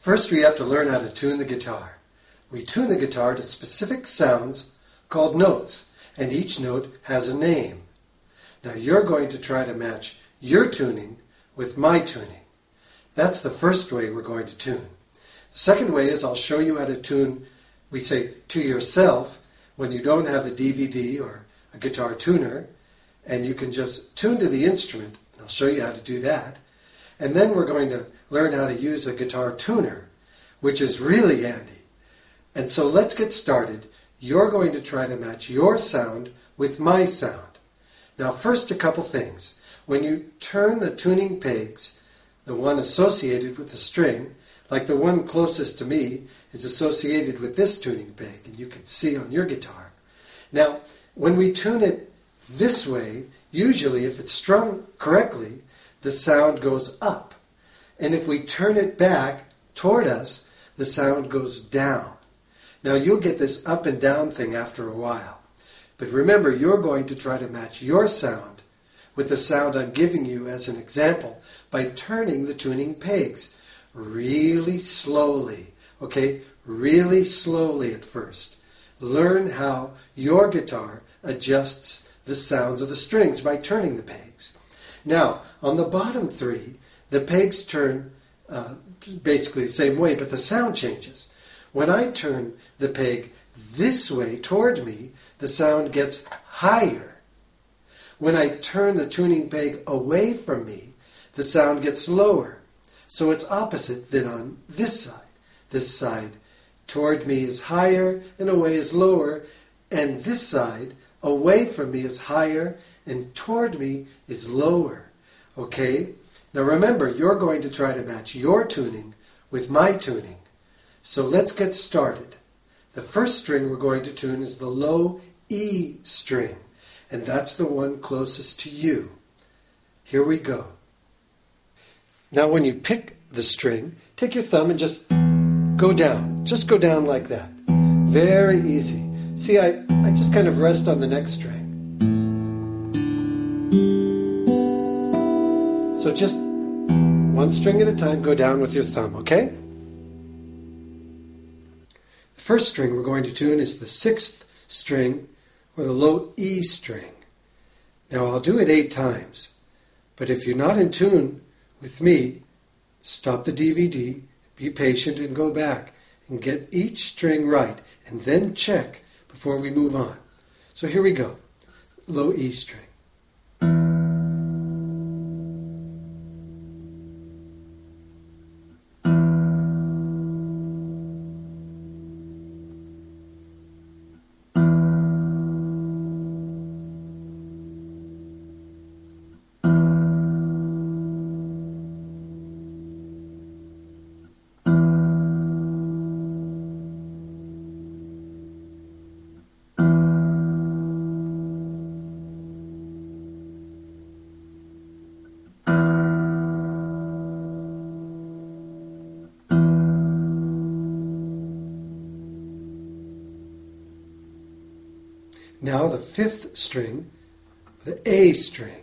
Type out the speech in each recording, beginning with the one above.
First, we have to learn how to tune the guitar. We tune the guitar to specific sounds called notes, and each note has a name. Now you're going to try to match your tuning with my tuning. That's the first way we're going to tune. The second way is I'll show you how to tune, we say, to yourself when you don't have the DVD or a guitar tuner, and you can just tune to the instrument. I'll show you how to do that. And then we're going to learn how to use a guitar tuner, which is really handy. And so let's get started. You're going to try to match your sound with my sound. Now first, a couple things. When you turn the tuning pegs, the one associated with the string, like the one closest to me is associated with this tuning peg, and you can see on your guitar. Now, when we tune it this way, usually if it's strung correctly, the sound goes up. And if we turn it back toward us, the sound goes down. Now you'll get this up and down thing after a while. But remember, you're going to try to match your sound with the sound I'm giving you as an example by turning the tuning pegs really slowly. Okay? Really slowly at first. Learn how your guitar adjusts the sounds of the strings by turning the pegs. Now, on the bottom three, the pegs turn basically the same way, but the sound changes. When I turn the peg this way toward me, the sound gets higher. When I turn the tuning peg away from me, the sound gets lower. So it's opposite than on this side. This side toward me is higher and away is lower, and this side away from me is higher and toward me is lower. Okay? Now remember, you're going to try to match your tuning with my tuning. So let's get started. The first string we're going to tune is the low E string, and that's the one closest to you. Here we go. Now when you pick the string, take your thumb and just go down. Just go down like that. Very easy. See, I just kind of rest on the next string. So just one string at a time, go down with your thumb, okay? The first string we're going to tune is the 6th string, or the low E string. Now I'll do it 8 times, but if you're not in tune with me, stop the DVD, be patient and go back and get each string right, and then check before we move on. So here we go. Low E string. Now the 5th string, the A string.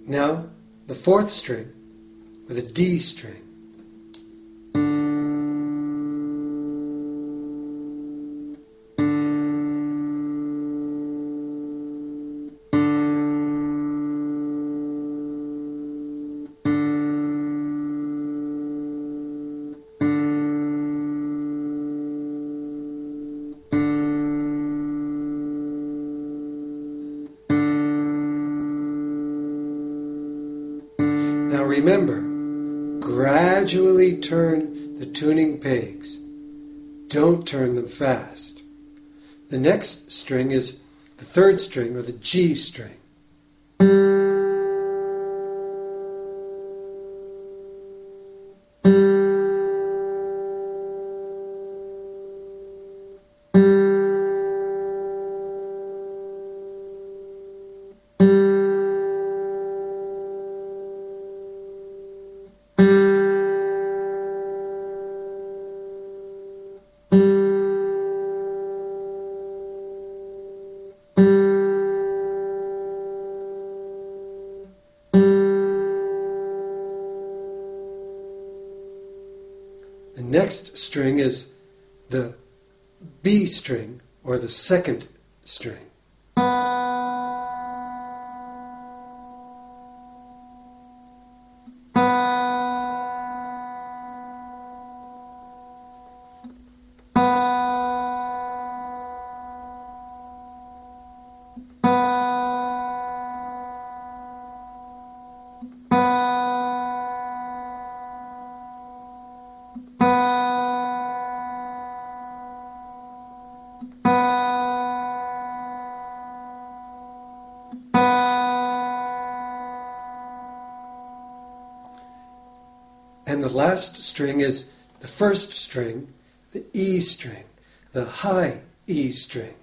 Now, the 4th string with a D string. Now remember, gradually turn the tuning pegs. Don't turn them fast. The next string is the 3rd string, or the G string. next string is the B string, or the second string. And the last string is the first string, the E string, the high E string.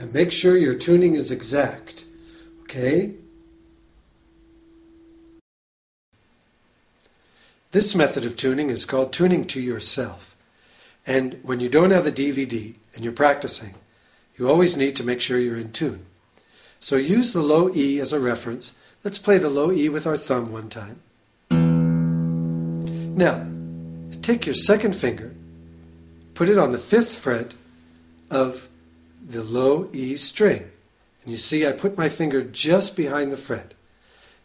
And make sure your tuning is exact, okay? This method of tuning is called tuning to yourself. And when you don't have the DVD and you're practicing, you always need to make sure you're in tune. So use the low E as a reference. Let's play the low E with our thumb one time. Now, take your second finger, put it on the 5th fret of the low E string. And you see I put my finger just behind the fret.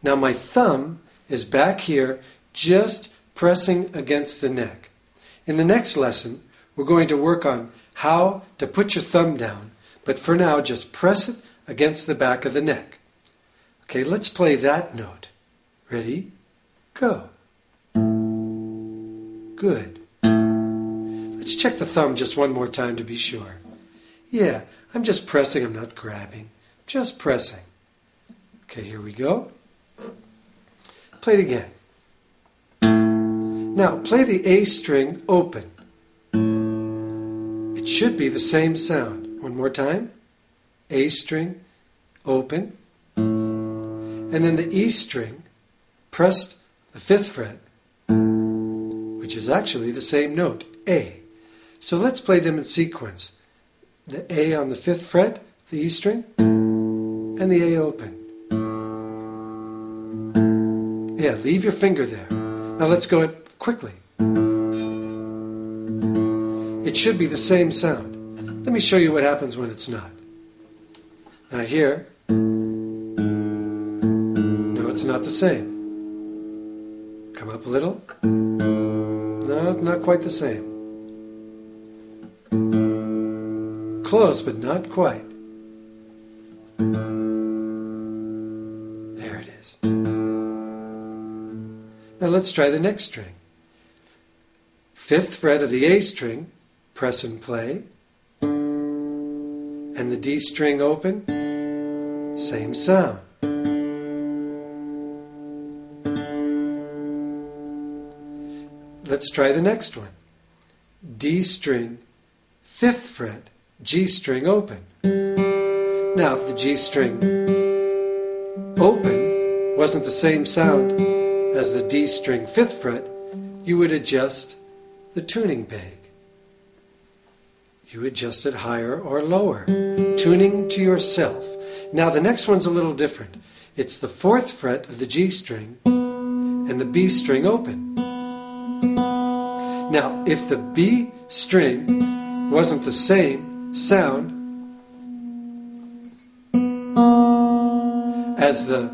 Now my thumb is back here just pressing against the neck. In the next lesson, we're going to work on how to put your thumb down, but for now just press it against the back of the neck. Okay, let's play that note. Ready? Go. Good. Let's check the thumb just one more time to be sure. Yeah, I'm just pressing, I'm not grabbing. Just pressing. Okay, here we go. Play it again. Now, play the A string open. It should be the same sound. One more time. A string, open. And then the E string, pressed the 5th fret, which is actually the same note, A. So let's play them in sequence. The A on the 5th fret, the E string, and the A open. Yeah, leave your finger there. Now let's go it quickly. It should be the same sound. Let me show you what happens when it's not. Now here, no, it's not the same. Come up a little. No, not quite the same. Close, but not quite. There it is. Now let's try the next string. 5th fret of the A string, press and play. And the D string open, same sound. Let's try the next one. D string, 5th fret, G string open. Now, if the G string open wasn't the same sound as the D string 5th fret, you would adjust the tuning peg. You adjust it higher or lower, tuning to yourself. Now, the next one's a little different. It's the 4th fret of the G string and the B string open. Now, if the B string wasn't the same sound as the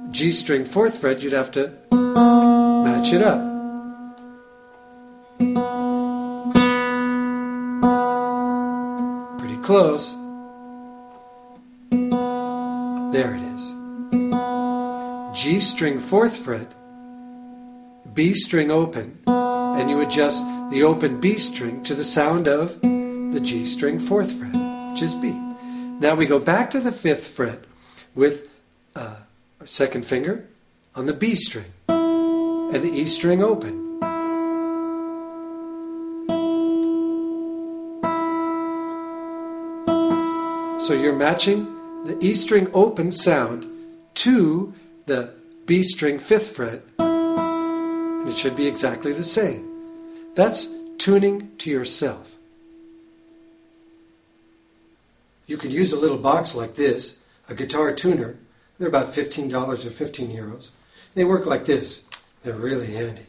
G string 4th fret, you'd have to match it up. Pretty close. There it is. G string 4th fret, B string open, and you adjust the open B string to the sound of the G string 4th fret, which is B. Now we go back to the 5th fret with our 2nd finger on the B string and the E string open. So you're matching the E string open sound to the B string 5th fret, and it should be exactly the same. That's tuning to yourself. You could use a little box like this, a guitar tuner. They're about $15 or €15. They work like this. They're really handy.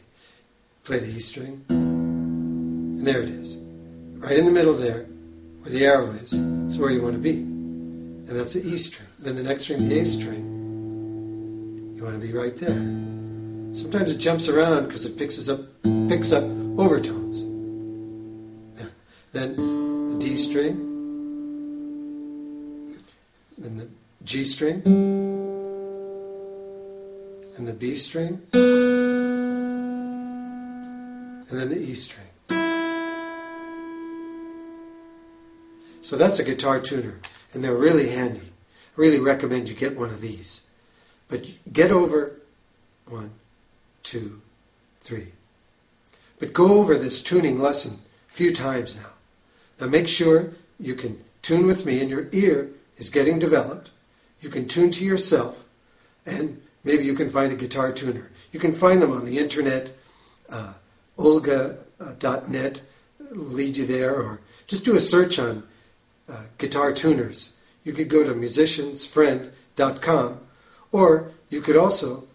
Play the E string, and there it is. Right in the middle there, where the arrow is where you want to be. And that's the E string. Then the next string, the A string, you want to be right there. Sometimes it jumps around because it picks up overtones. There. Then the D string, then the G string, and the B string, and then the E string. So that's a guitar tuner, and they're really handy. I really recommend you get one of these. But get over 1, 2, 3. But go over this tuning lesson a few times now. Now make sure you can tune with me and your ear is getting developed. You can tune to yourself, and maybe you can find a guitar tuner. You can find them on the internet. Olga.net will lead you there, or just do a search on guitar tuners. You could go to musiciansfriend.com, or you could also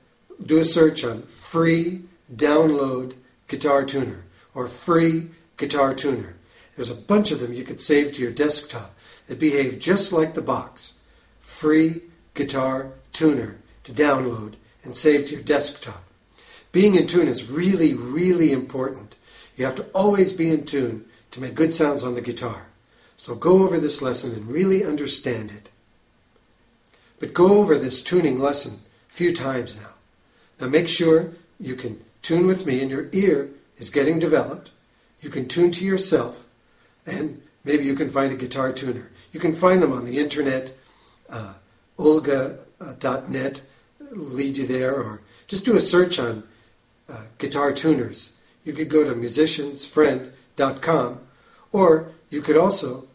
do a search on free download guitar tuner or free guitar tuner. There's a bunch of them you could save to your desktop that behave just like the box. Free guitar tuner to download and save to your desktop. Being in tune is really, really important. You have to always be in tune to make good sounds on the guitar. So go over this lesson and really understand it. But go over this tuning lesson a few times now. Now make sure you can tune with me and your ear is getting developed. You can tune to yourself, and maybe you can find a guitar tuner. You can find them on the internet. Olga.net will lead you there, or just do a search on guitar tuners. You could go to musiciansfriend.com, or you could also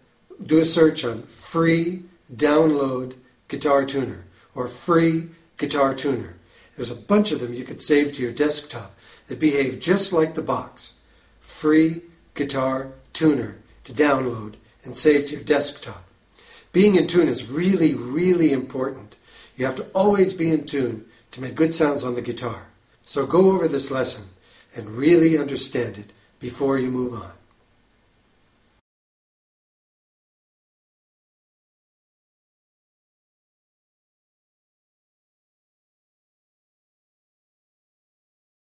do a search on free download guitar tuner or free guitar tuner. There's a bunch of them you could save to your desktop that behave just like the box. Free guitar tuner to download and save to your desktop. Being in tune is really, really important. You have to always be in tune to make good sounds on the guitar. So go over this lesson and really understand it before you move on.